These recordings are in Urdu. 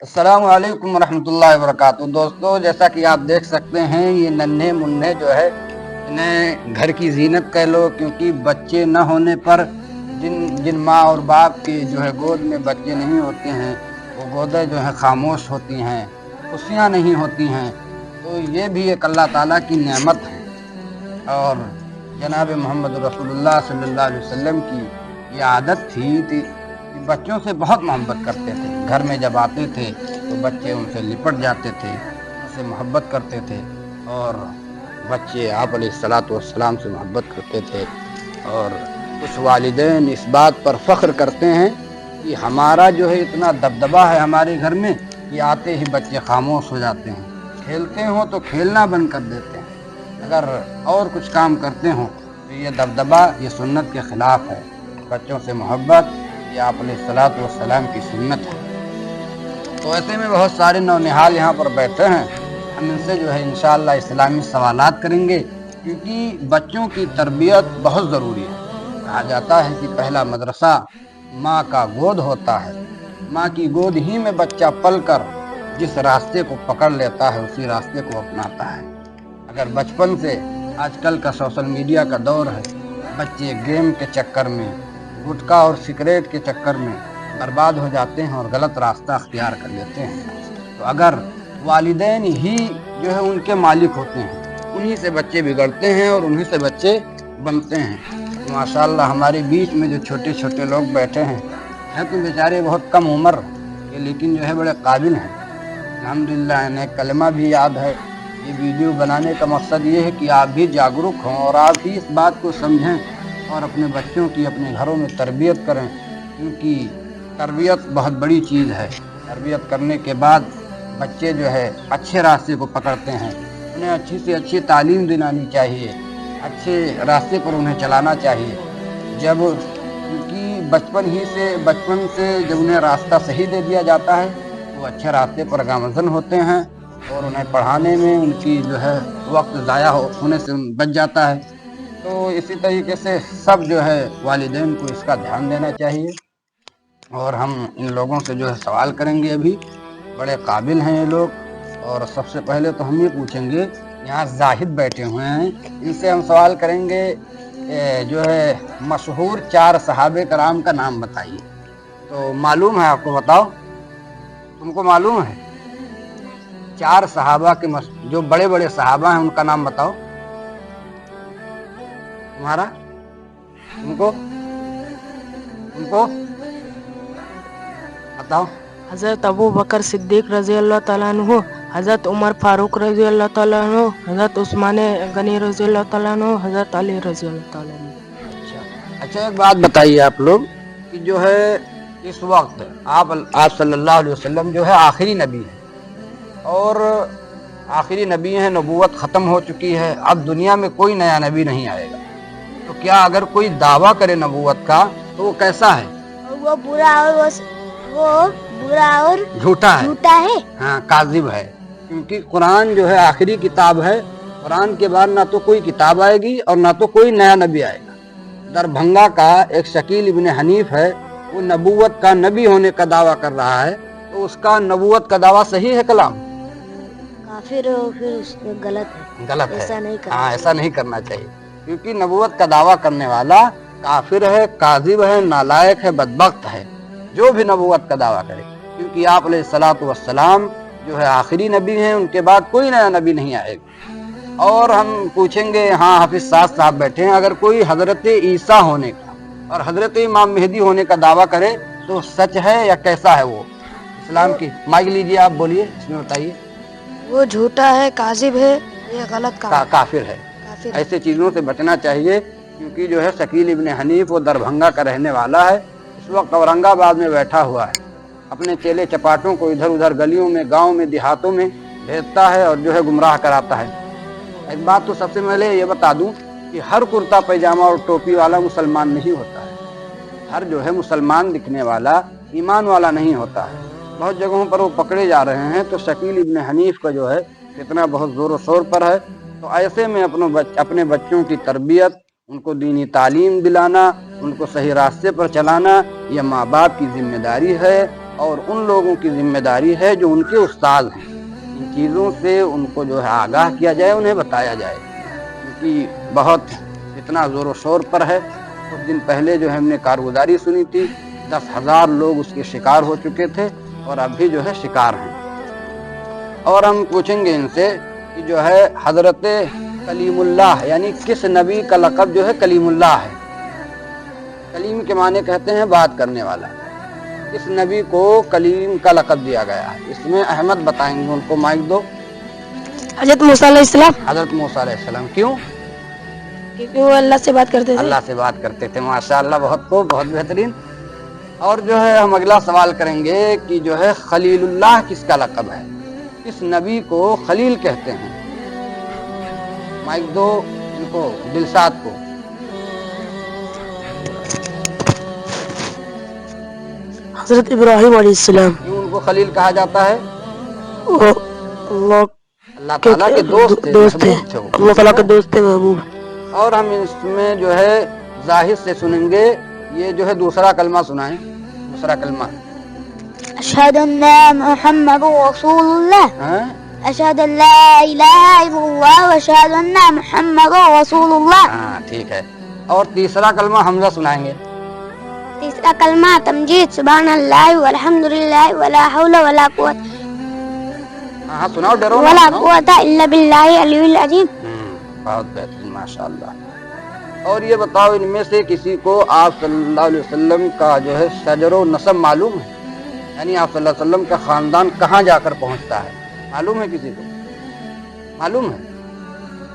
السلام علیکم ورحمۃ اللہ وبرکاتہ۔ دوستو، جیسا کہ آپ دیکھ سکتے ہیں، یہ ننھے منھے جو ہے انہیں گھر کی زینت کہہ لو، کیونکہ بچے نہ ہونے پر جن ماں اور باپ کے جو ہے گود میں بچے نہیں ہوتے ہیں، وہ گودیں جو ہے خاموش ہوتی ہیں، خوشیاں نہیں ہوتی ہیں۔ تو یہ بھی ایک اللہ تعالیٰ کی نعمت ہے، اور جناب محمد رسول اللہ صلی اللہ علیہ وسلم کی یہ عادت تھی کہ بچوں سے بہت محبت کرتے تھے۔ گھر میں جب آتے تھے تو بچے ان سے لپٹ جاتے تھے، ان سے محبت کرتے تھے، اور بچے آپ علیہ الصلاۃ والسلام سے محبت کرتے تھے۔ اور کچھ والدین اس بات پر فخر کرتے ہیں کہ ہمارا جو ہے اتنا دبدبا ہے ہمارے گھر میں کہ آتے ہی بچے خاموش ہو جاتے ہیں، کھیلتے ہوں تو کھیلنا بند کر دیتے ہیں، اگر اور کچھ کام کرتے ہوں تو یہ دبدبا، یہ سنت کے خلاف ہے۔ بچوں سے محبت یہ آپ علیہ الصلاۃ والسلام کی سنت ہے۔ تو ایسے میں بہت سارے نونہال یہاں پر بیٹھے ہیں، ہم ان سے جو ہے انشاءاللہ اسلامی سوالات کریں گے، کیونکہ بچوں کی تربیت بہت ضروری ہے۔ کہا جاتا ہے کہ پہلا مدرسہ ماں کا گود ہوتا ہے، ماں کی گود ہی میں بچہ پل کر جس راستے کو پکڑ لیتا ہے اسی راستے کو اپناتا ہے۔ اگر بچپن سے، آج کل کا سوشل میڈیا کا دور ہے، بچے گیم کے چکر میں، گٹکا اور سگریٹ کے چکر میں برباد ہو جاتے ہیں اور غلط راستہ اختیار کر لیتے ہیں۔ تو اگر والدین ہی جو ہے ان کے مالک ہوتے ہیں، انہی سے بچے بگڑتے ہیں اور انہی سے بچے بنتے ہیں۔ تو ماشاءاللہ ہمارے بیچ میں جو چھوٹے چھوٹے لوگ بیٹھے ہیں تو بیچارے بہت کم عمر کے، لیکن جو ہے بڑے قابل ہیں الحمدللہ۔ انہیں کلمہ بھی یاد ہے۔ یہ ویڈیو بنانے کا مقصد یہ ہے کہ آپ بھی جاگرک ہوں اور آپ بھی اس بات کو سمجھیں اور اپنے بچوں کی اپنے گھروں میں تربیت کریں، کیونکہ تربیت بہت بڑی چیز ہے۔ تربیت کرنے کے بعد بچے جو ہے اچھے راستے کو پکڑتے ہیں، انہیں اچھی سے اچھی تعلیم دلانی چاہیے، اچھے راستے پر انہیں چلانا چاہیے۔ کیونکہ بچپن سے جب انہیں راستہ صحیح دے دیا جاتا ہے تو وہ اچھے راستے پر گامزن ہوتے ہیں، اور انہیں پڑھانے میں ان کی جو ہے وقت ضائع ہونے سے بچ جاتا ہے۔ تو اسی طریقے سے سب جو ہے والدین کو اس کا دھیان دینا چاہیے، اور ہم ان لوگوں سے جو ہے سوال کریں گے۔ ابھی بڑے قابل ہیں یہ لوگ، اور سب سے پہلے تو ہم یہ پوچھیں گے، یہاں زاہد بیٹھے ہوئے ہیں، ان سے ہم سوال کریں گے جو ہے مشہور 4 صحابہ کرام کا نام بتائیے۔ تو معلوم ہے آپ کو؟ بتاؤ، تم کو معلوم ہے 4 صحابہ کے جو بڑے بڑے صحابہ ہیں ان کا نام بتاؤ تمہارا، تم کو بتاؤ۔ حضرت ابو بکر صدیق رضی اللہ تعالیٰ عنہ، حضرت عمر فاروق رضی اللہ تعالیٰ عنہ، حضرت عثمان غنی رضی اللہ تعالیٰ عنہ، حضرت علی رضی اللہ تعالیٰ عنہ۔ اچھا ایک بات بتائیے آپ لوگ کہ جو ہے اس وقت آپ صلی اللہ علیہ وسلم جو ہے آخری نبی ہے، اور آخری نبی ہیں، نبوت ختم ہو چکی ہے، اب دنیا میں کوئی نیا نبی نہیں آئے گا۔ تو کیا اگر کوئی دعویٰ کرے نبوت کا تو وہ کیسا ہے؟ وہ برا اور جھوٹا ہے، ہاں، کاذب ہے۔ کیونکہ قرآن جو ہے آخری کتاب ہے، قرآن کے بعد نہ تو کوئی کتاب آئے گی اور نہ تو کوئی نیا نبی آئے گا۔ دربھنگا کا ایک شکیل ابن حنیف ہے، وہ نبوت کا نبی ہونے کا دعویٰ کر رہا ہے، تو اس کا نبوت کا دعویٰ صحیح ہے کلام؟ کافر ہو پھر اس میں غلط ہے، ایسا نہیں کرنا چاہیے، کیونکہ نبوت کا دعویٰ کرنے والا کافر ہے، کاذب ہے، نالائق ہے، بدبخت ہے جو بھی نبوت کا دعویٰ کرے، کیونکہ آپ علیہ الصلاۃ والسلام جو ہے آخری نبی ہیں، ان کے بعد کوئی نیا نبی نہیں آئے گا۔ اور ہم پوچھیں گے، ہاں حافظ صاحب بیٹھے ہیں، اگر کوئی حضرت عیسیٰ ہونے کا اور حضرت امام مہدی ہونے کا دعویٰ کرے تو سچ ہے یا کیسا ہے وہ اسلام کی؟ مائک لیجیے، آپ بولیے، اس میں بتائیے۔ وہ جھوٹا ہے، کاذب ہے، یہ غلط کام، کافر ہے۔ ایسے چیزوں سے بچنا چاہیے، کیونکہ جو ہے شکیل ابن حنیف وہ دربھنگا کا رہنے والا ہے، اس وقت اورنگ آباد میں بیٹھا ہوا ہے، اپنے چیلے چپاٹوں کو ادھر ادھر گلیوں میں، گاؤں میں، دیہاتوں میں بھیجتا ہے اور جو ہے گمراہ کراتا ہے۔ ایک بات تو سب سے پہلے یہ بتا دوں کہ ہر کرتا پیجامہ اور ٹوپی والا مسلمان نہیں ہوتا ہے، ہر جو ہے مسلمان دکھنے والا ایمان والا نہیں ہوتا ہے، بہت جگہوں پر وہ پکڑے جا رہے ہیں۔ تو شکیل ابن حنیف کا جو ہے فتنہ بہت زور و شور پر ہے، تو ایسے میں اپنے بچوں کی تربیت، ان کو دینی تعلیم دلانا، ان کو صحیح راستے پر چلانا، یہ ماں باپ کی ذمہ داری ہے، اور ان لوگوں کی ذمہ داری ہے جو ان کے استاد ہیں، ان چیزوں سے ان کو جو ہے آگاہ کیا جائے، انہیں بتایا جائے، کیونکہ بہت اتنا زور و شور پر ہے۔ کچھ دن پہلے جو ہے ہم نے کارگزاری سنی تھی، 10,000 لوگ اس کے شکار ہو چکے تھے اور اب بھی جو ہے شکار ہیں۔ اور ہم پوچھیں گے ان سے کہ جو ہے حضرت کلیم اللہ یعنی کس نبی کا لقب جو ہے کلیم اللہ ہے؟ کلیم کے معنی کہتے ہیں بات کرنے والا۔ اس نبی کو کلیم کا لقب دیا گیا ہے، اس میں احمد بتائیں گے، ان کو مائک دو۔ حضرت موسیٰ علیہ السلام، حضرت موسیٰ علیہ السلام۔ کیوں؟ کیونکہ وہ اللہ سے بات کرتے تھے۔ اللہ سے بات کرتے تھے، ماشاءاللہ، بہت خوب، بہت بہترین۔ اور جو ہے ہم اگلا سوال کریں گے کہ جو ہے خلیل اللہ کس کا لقب ہے؟ اس نبی کو خلیل کہتے ہیں۔ مائک دو ان کو، دلشاد کو۔ حضرت ابراہیم علیہ السلام، کیوں ان کو خلیل کہا جاتا ہے؟ وہ اللہ تعالیٰ کے دوست تھے، محبوب تھے وہ۔ اللہ تعالیٰ کے دوست تھے، محبوب۔ اور ہم اس میں جو ہے زاہد سے سنیں گے، یہ جو ہے دوسرا کلمہ سنائیں، دوسرا کلمہ۔ أشهد أن محمد رسول الله ہاں أشهد أن لا إله إلا الله وأشهد أن محمد رسول الله ہاں ٹھیک ہے۔ اور تیسرا کلمہ حمزہ سنائیں گے۔ تیسرا کلمہ تمجید سبحان اللہ والحمد للہ ولا حول ولا قوة ہاں سناؤ، ڈرو نہ، ولا سناؤ۔ قوة إلا بالله العلي العظيم۔ بہت بہترین، ماشاءاللہ۔ اور یہ بتاؤ ان میں سے کسی کو آپ صلی اللہ علیہ وسلم کا جو ہے شجر و نسب معلوم ہے؟ یعنی آپ صلی اللہ علیہ وسلم کا خاندان کہاں جا کر پہنچتا ہے؟ معلوم ہے کسی کو؟ معلوم ہے؟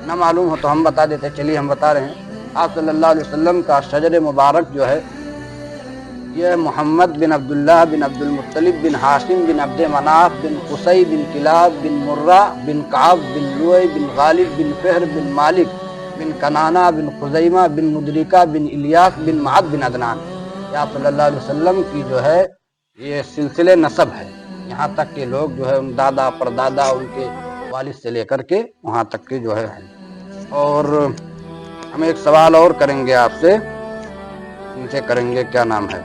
نہ معلوم ہو تو ہم بتا دیتے، چلیے ہم بتا رہے ہیں۔ آپ صلی اللہ علیہ وسلم کا شجر مبارک جو ہے یہ محمد بن عبداللہ بن عبد المطلب بن ہاشم بن عبد مناف بن قصی بن کلاب بن مرہ بن کعب بن لؤی بن غالب بن فہر بن مالک بن کنانہ بن خزیمہ بن مدرکہ بن الیاس بن معد بن عدنان۔ یہ آپ صلی اللہ علیہ وسلم کی جو ہے یہ سلسلے نسب ہے، یہاں تک کہ لوگ جو ہے ان دادا پردادا ان کے والد سے لے کر کے وہاں تک کے جو ہے۔ اور ہم ایک سوال اور کریں گے آپ سے، ان سے کریں گے، کیا نام ہے،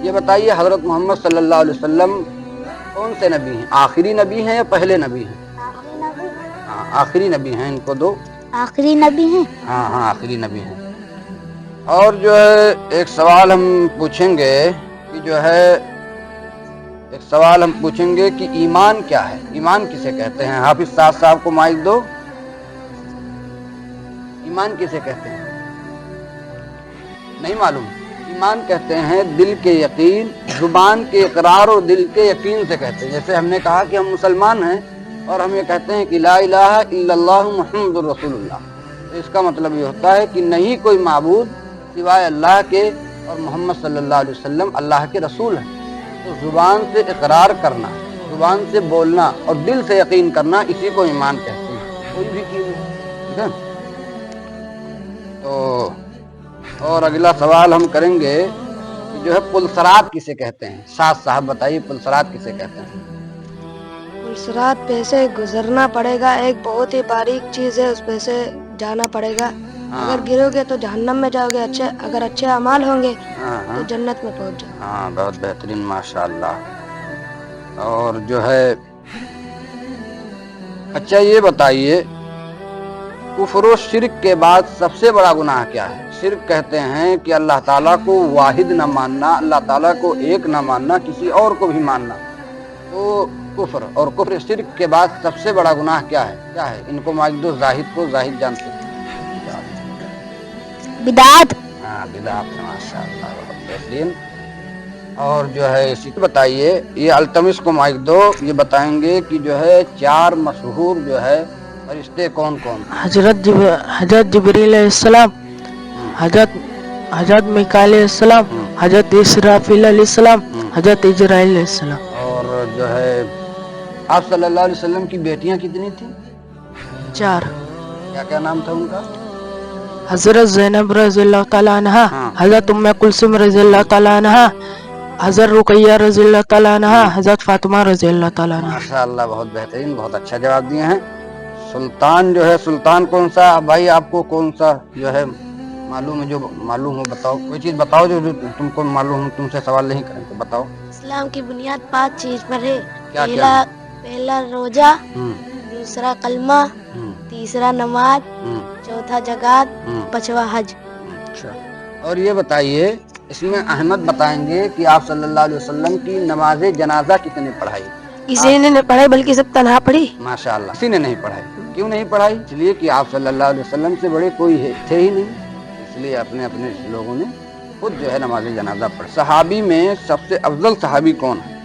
یہ بتائیے حضرت محمد صلی اللہ علیہ وسلم کون سے نبی ہیں؟ آخری نبی ہیں یا پہلے نبی ہیں؟ ہاں آخری نبی ہیں، ان کو دو۔ آخری نبی ہیں۔ ہاں ہاں آخری نبی ہیں۔ اور جو ہے ایک سوال ہم پوچھیں گے کہ جو ہے ایک سوال ہم پوچھیں گے کہ ایمان کیا ہے؟ ایمان کسے کہتے ہیں؟ حافظ صاحب کو مائک دو۔ ایمان کسے کہتے ہیں؟ نہیں معلوم؟ ایمان کہتے ہیں دل کے یقین، زبان کے اقرار اور دل کے یقین سے کہتے ہیں۔ جیسے ہم نے کہا کہ ہم مسلمان ہیں اور ہم یہ کہتے ہیں کہ لا الہ الا اللہ محمد رسول اللہ، تو اس کا مطلب یہ ہوتا ہے کہ نہیں کوئی معبود سوائے اللہ کے اور محمد صلی اللہ علیہ وسلم اللہ کے رسول ہیں۔ تو زبان سے اقرار کرنا، زبان سے بولنا اور دل سے یقین کرنا، اسی کو ایمان کہتے ہیں، کوئی بھی چیز ٹھیک ہے۔ تو اور اگلا سوال ہم کریں گے کہ جو ہے پلسرات کسے کہتے ہیں؟ صاحب بتائیے پلسرات کسے کہتے ہیں؟ پلسرات پہ سے گزرنا پڑے گا، ایک بہت ہی باریک چیز ہے، اس پہ سے جانا پڑے گا۔ اگر گرو گے تو جہنم میں جاؤ گے، اگر اچھے اعمال ہوں گے تو جنت میں پہنچ جاؤ۔ ہاں بہت بہترین، ماشاءاللہ۔ اور جو ہے اچھا یہ بتائیے کفر و شرک کے بعد سب سے بڑا گناہ کیا ہے؟ شرک کہتے ہیں کہ اللہ تعالیٰ کو واحد نہ ماننا، اللہ تعالیٰ کو ایک نہ ماننا، کسی اور کو بھی ماننا، تو کفر۔ اور کفر شرک کے بعد سب سے بڑا گناہ کیا ہے؟ کیا ہے؟ ان کو مائک دو، زاہد کو، زاہد جانتے ہیں؟ بدعت۔ ہاں بدعت، ماشاءاللہ، بہت بہترین۔ اور جو ہے اسی کو بتائیے، یہ التمس کو مائک دو، یہ بتائیں گے کہ جو ہے 4 مشہور جو ہے فرشتے کون کون؟ حضرت جبریل علیہ السلام، حضرت میکائیل علیہ السلام، حضرت اسرافیل علیہ السلام، حضرت اجرائیل علیہ السلام۔ اور جو ہے آپ صلی اللہ علیہ وسلم کی بیٹیاں کتنی تھیں؟ 4۔ کیا کیا نام تھا ان کا؟ حضرت زینب رضی اللہ تعالیٰ عنہ، حضرت ام کلثوم رضی اللہ تعالیٰ عنہ، حضرت رقیہ رضی اللہ تعالیٰ عنہ، حضرت فاطمہ رضی اللہ تعالیٰ عنہ۔ ماشاءاللہ بہت بہترین، بہت اچھا جواب دیے ہیں۔ سلطان جو ہے، سلطان کون سا بھائی؟ آپ کو کون سا جو ہے معلوم ہے جو معلوم ہو بتاؤ, کوئی چیز بتاؤ جو تم کو معلوم ہو, تم سے سوال نہیں کریں تو بتاؤ. اسلام کی بنیاد 5 چیز پر ہے. کیا کیا ہے؟ پہلا روزہ, ہوں, دوسرا کلمہ, ہوں, تیسرا نماز, ہوں, چوتھا زکوٰۃ, ہوں. پانچواں حج. اچھا, اور یہ بتائیے اس میں احمد بتائیں گے کہ آپ صلی اللہ علیہ وسلم کی نماز جنازہ کتنے پڑھائی؟ کسی نے نہیں پڑھائی بلکہ سب تنہا پڑھی. ماشاء اللہ, کسی نے نہیں پڑھائی. کیوں نہیں پڑھائی؟ اس لیے کہ آپ صلی اللہ علیہ وسلم سے بڑے کوئی تھے ہی نہیں, اس لیے اپنے اپنے لوگوں نے خود جو ہے نماز جنازہ پڑھی. صحابی میں سب سے افضل صحابی کون ہے؟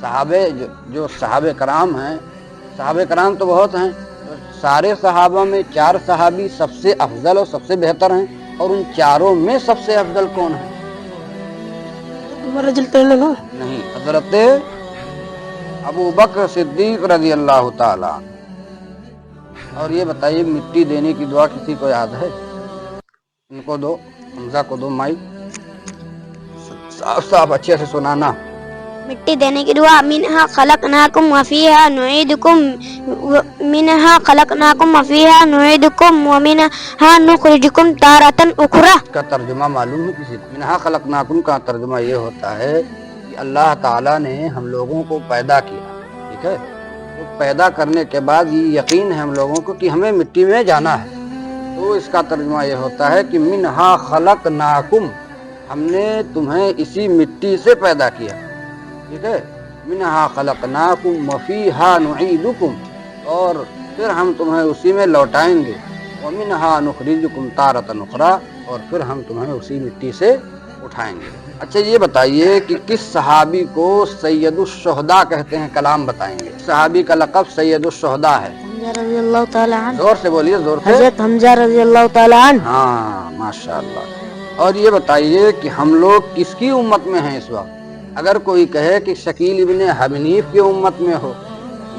صحابے جو صحابہ کرام ہیں, صحابہ کرام تو بہت ہیں, سارے صحابہ میں 4 صحابی سب سے افضل اور سب سے بہتر ہیں, اور ان چاروں میں سب سے افضل کون ہے؟ عمر رضی اللہ عنہ. نہیں, حضرت ابو بکر صدیق رضی اللہ تعالی. اور یہ بتائیے مٹی دینے کی دعا کسی کو یاد ہے؟ ان کو دو, حمزہ کو دو مائک, صاف صاف اچھے سے سنانا. مٹی دینے کی دعا. منہا خلقناکم وفیہا نعیدکم, منہا خلقناکم وفیہا نعیدکم ومنہا نخرجکم تارۃ اخری. کا ترجمہ معلوم ہے کسی کو؟ منہا خلقناکم کا ترجمہ یہ ہوتا ہے کہ اللہ تعالیٰ نے ہم لوگوں کو پیدا کیا, ٹھیک ہے, تو پیدا کرنے کے بعد یہ یقین ہے ہم لوگوں کو کہ ہمیں مٹی میں جانا ہے, تو اس کا ترجمہ یہ ہوتا ہے کہ منہا خلقناکم, ہم نے تمہیں اسی مٹی سے پیدا کیا, ٹھیک ہے. منہا خلقناکم وفیہا نعیدکم, اور پھر ہم تمہیں اسی میں لوٹائیں گے. ومنہا نخرجکم تارۃ اخری, اور پھر ہم تمہیں اسی مٹی سے اٹھائیں گے. اچھا یہ بتائیے کہ کس صحابی کو سید الشہداء کہتے ہیں؟ کلام بتائیں گے. صحابی کا لقب سید الشہداء ہے. حمزہ رضی اللہ تعالیٰ عنہ. زور سے بولیے, زور سے. حضرت حمزہ رضی اللہ تعالیٰ عنہ. ہاں ماشاء اللہ. اور یہ بتائیے کہ ہم لوگ کس کی امت میں ہیں اس وقت؟ اگر کوئی کہے کہ شکیل ابن حنیف کی امت میں ہو,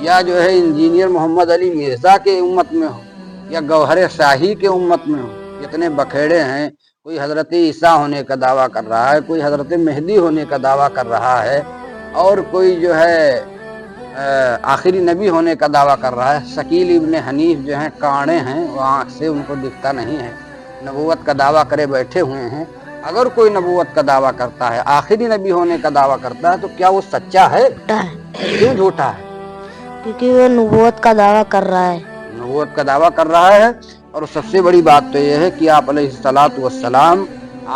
یا جو ہے انجینئر محمد علی مرزا کے امت میں ہو, یا گوہر شاہی کے امت میں ہو, اتنے بکھیڑے ہیں. کوئی حضرت عیسیٰ ہونے کا دعویٰ کر رہا ہے, کوئی حضرت مہدی ہونے کا دعویٰ کر رہا ہے, اور کوئی جو ہے آخری نبی ہونے کا دعویٰ کر رہا ہے. شکیل ابن حنیف جو ہیں کاڑے ہیں, وہ آنکھ سے ان کو دکھتا نہیں ہے, نبوت کا دعویٰ کرے بیٹھے ہوئے ہیں. اگر کوئی نبوت کا دعویٰ کرتا ہے, آخری نبی ہونے کا دعویٰ کرتا ہے, تو کیا وہ سچا ہے؟ کیوں جھوٹا ہے؟ کیونکہ وہ نبوت کا دعویٰ کر رہا ہے. نبوت کا دعویٰ کر رہا ہے. اور سب سے بڑی بات تو یہ ہے کہ آپ علیہ الصلوۃ والسلام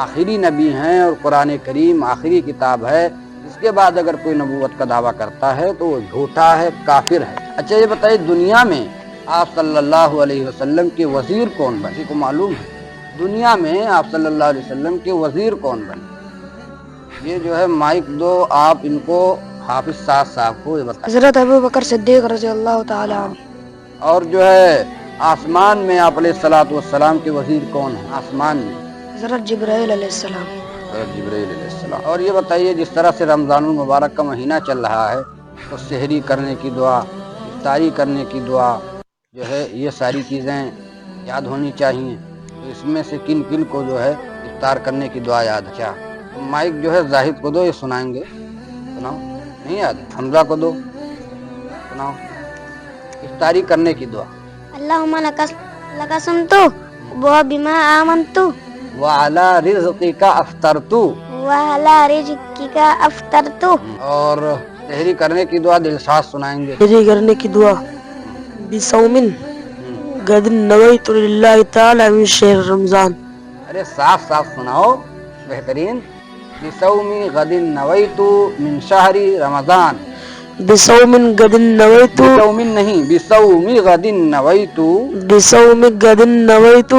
آخری نبی ہیں, اور قرآن کریم آخری کتاب ہے. اس کے بعد اگر کوئی نبوت کا دعویٰ کرتا ہے تو وہ جھوٹا ہے, کافر ہے. اچھا یہ بتائیے دنیا میں آپ صلی اللہ علیہ وسلم کے وزیر کون بنے؟ کسی کو معلوم ہے دنیا میں آپ صلی اللہ علیہ وسلم کے وزیر کون بنے؟ یہ جو ہے مائک دو آپ ان کو, حافظ صاحب کو یہ بتائیں. حضرت ابو بکر صدیق رضی اللہ تعالیٰ عنہ. اور جو ہے آسمان میں آپ علیہ الصلوۃ والسلام کے وزیر کون ہیں آسمان میں؟ حضرت جبرائیل علیہ السلام. حضرت جبرائیل علیہ السلام. اور یہ بتائیے جس طرح سے رمضان المبارک کا مہینہ چل رہا ہے, تو سحری کرنے کی دعا, افطاری کرنے کی دعا جو ہے, یہ ساری چیزیں یاد ہونی چاہیے. تو اس میں سے کن کن کو جو ہے افطار کرنے کی دعا یاد ہے؟ کیا مائک جو ہے زاہد کو دو, یہ سنائیں گے. سناؤ. نہیں یاد؟ حمزہ کو دو, سناؤ افطاری کرنے کی دعا. اللہم لک سمتو وبما آمنتو وعلی رزقک افطرتو وعلی رزقک افطرتو. اور سحری کرنے کی دعا دلشاد سنائیں گے. سحری کرنے کی دعا. بصوم غد نویت للہ تعالی من شہر رمضان. ارے صاف صاف سناؤ, بہترین. بصوم غد نویت من شہر رمضان. بصوم غد نویت, بصوم نہیں, بصوم غد نویت, بصوم غد نویت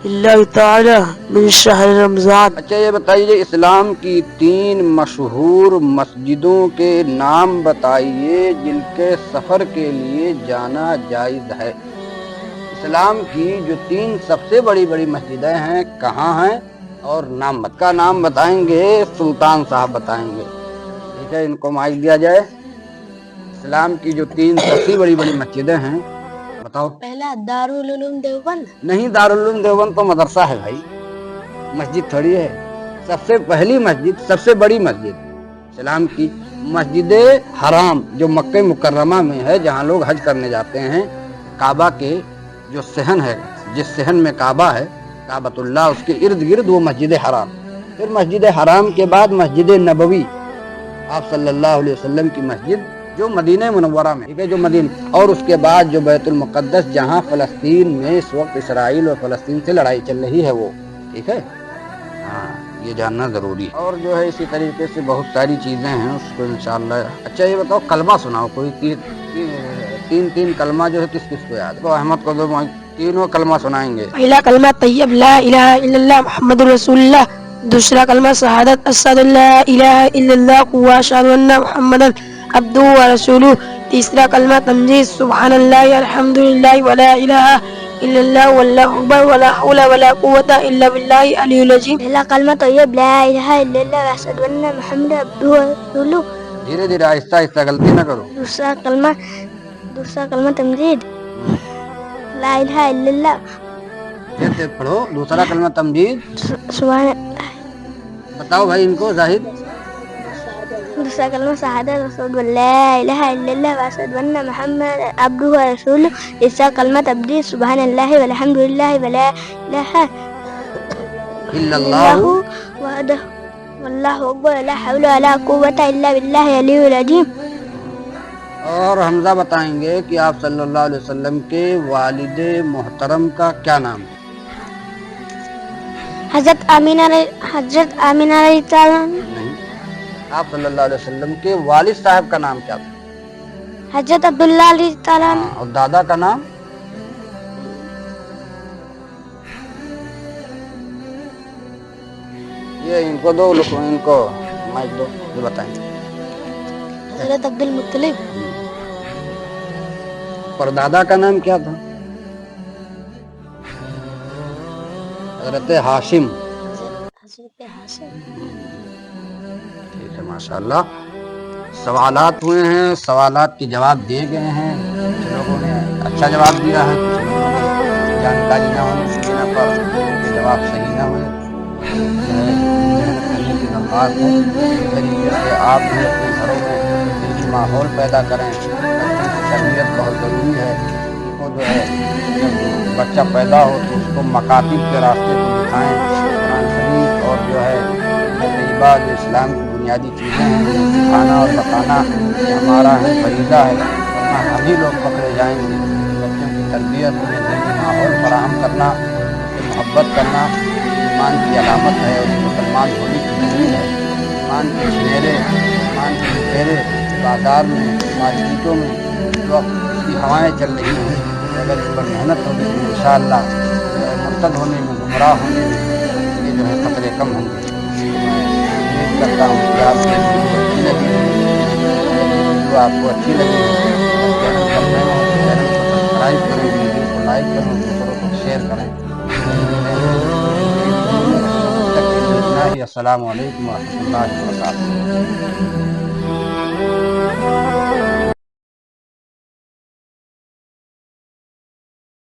اللہ تعالی من شہر رمضان. اچھا یہ بتائیے اسلام کی 3 مشہور مسجدوں کے نام بتائیے جن کے سفر کے لیے جانا جائز ہے. اسلام کی جو 3 سب سے بڑی مسجدیں ہیں کہاں ہیں, اور کا نام بتائیں گے, سلطان صاحب بتائیں گے. ٹھیک ہے, ان کو مائک دیا جائے. اسلام کی جو 3 سب سے بڑی مسجدیں ہیں بتاؤ. پہلا دارالعلوم دیوبند. نہیں, دارالعلوم دیوبند تو مدرسہ ہے بھائی, مسجد تھوڑی ہے. سب سے پہلی مسجد, سب سے بڑی مسجد اسلام کی مسجد حرام جو مکہ مکرمہ میں ہے, جہاں لوگ حج کرنے جاتے ہیں. کعبہ کے جو صحن ہے, جس صحن میں کعبہ ہے, کعبۃ اللہ، اس کے ارد گرد وہ مسجد حرام، پھر مسجد حرام کے بعد مسجد نبوی، آپ صلی اللہ علیہ وسلم کی مسجد جو مدینہ منورہ میں، ٹھیک ہے، جو مدینہ، اور اس کے بعد جو بیت المقدس جہاں فلسطین میں اس وقت اسرائیل اور فلسطین سے لڑائی چل رہی ہے وہ، ٹھیک ہے، ہاں یہ جاننا ضروری ہے۔ اور جو ہے اسی طریقے سے بہت ساری چیزیں ہیں اس کو انشاءاللہ۔ اچھا یہ بتاؤ کلمہ سناؤ کوئی، تین کلمہ جو ہے کس کس کو یاد ہے؟ تو احمد کو دو، تینوں کلمہ سنائیں گے۔ پہلا کلمہ طیب لا الہ الا اللہ محمد رسول اللہ، دوسرا کلمہ شہادت اشہد ان لا الہ الا اللہ و اشہد ان محمدا عبدہ و رسولہ، تیسرا کلمہ تمجید سبحان اللہ الحمد للہ ولا الہ الا اللہ واللہ اکبر ولا حول ولا قوۃ الا باللہ العلی العظیم۔ پہلا کلمہ طیب لا الہ الا اللہ واشہد ان محمد عبدہ و رسولہ، دھیرے دھیرے آہستہ آہستہ، غلطی نہ کرو۔ دوسرا کلمہ تمجید لا الہ الا اللہ، کہتے پڑھو دوسرا کلمہ تمجید، سبحان، بتاؤ بھائی ان کو زاہد۔ دوسرا کلمہ شہادت اشہد ان لا الہ الا اللہ واشہد ان محمد عبدہ و رسولہ، تیسرا کلمہ تبدیل سبحان اللہ والحمد للہ ولا الہ الا الا اللہ، اللہ وحدہ واللہ اکبر ولا حول ولا قوۃ الا باللہ العلی العظیم۔ اور حمزہ بتائیں گے کہ آپ صلی اللہ علیہ وسلم کے والد محترم کا کیا نام ہے؟ حضرت آمینہ علیہ السلام، نہیں، آپ صلی اللہ علیہ وسلم کے والد صاحب کا نام کیا تھا؟ حضرت عبداللہ علیہ السلام، ہاں، اور دادا کا نام؟ یہ ان کو دو، ان کو مائک دو، یہ بتائیں۔ حضرت عبد المطلب، اور دادا کا نام کیا تھا؟ حضرت ہاشم۔ حضرت ہاشم۔ ٹھیک ہے، ماشاءاللہ سوالات ہوئے ہیں، سوالات کے جواب دیے گئے ہیں، کچھ لوگوں نے اچھا جواب دیا ہے، کچھ لوگوں نے جانکاری نہ ہونے کی بنا پر یہ جواب صحیح نہ ہوئے، جو ہے محنت کرنے کی درخواست ہے۔ اس طریقے سے آپ بھی اپنے گھروں میں دینی ماحول پیدا کریں، بچوں کی تربیت بہت ضروری ہے، ان کو جو ہے جب بچہ پیدا ہو تو اس کو مکاتب کے راستے کو دکھائیں، قرآن شریف اور جو ہے طیبہ جو اسلام کی بنیادی چیزیں ہیں سکھانا اور بتانا یہ ہمارا ہے، فریضہ ہے، ورنہ ہم ہی لوگ پکڑے جائیں گے۔ بچوں کی تربیت میں دینی ماحول فراہم کرنا، ان سے محبت کرنا ایمان کی علامت ہے اور مسلمان ہونے کی دلیل ہے۔ ایمان کے چھنیرے، ایمان کے لٹیرے بازار میں، مارکیٹوں میں اس وقت اس کی ہوائیں چل رہی ہیں، اگر اس پر محنت ہوگی تو انشاءاللہ مرتد ہونے میں، گمراہ ہونے میں یہ جو ہے خطرے کم ہوں گے۔ امید کرتا ہوں کہ آپ کو اچھی لگی ہوگی، ویڈیو آپ کو اچھی لگی ہوگی۔ چینل پر نئے ہوں تو چینل کو سبسکرائب کریں، ویڈیو کو لائک کریں، دوسروں کو شیئر کریں۔ السلام علیکم ورحمۃ اللہ وبرکاتہ۔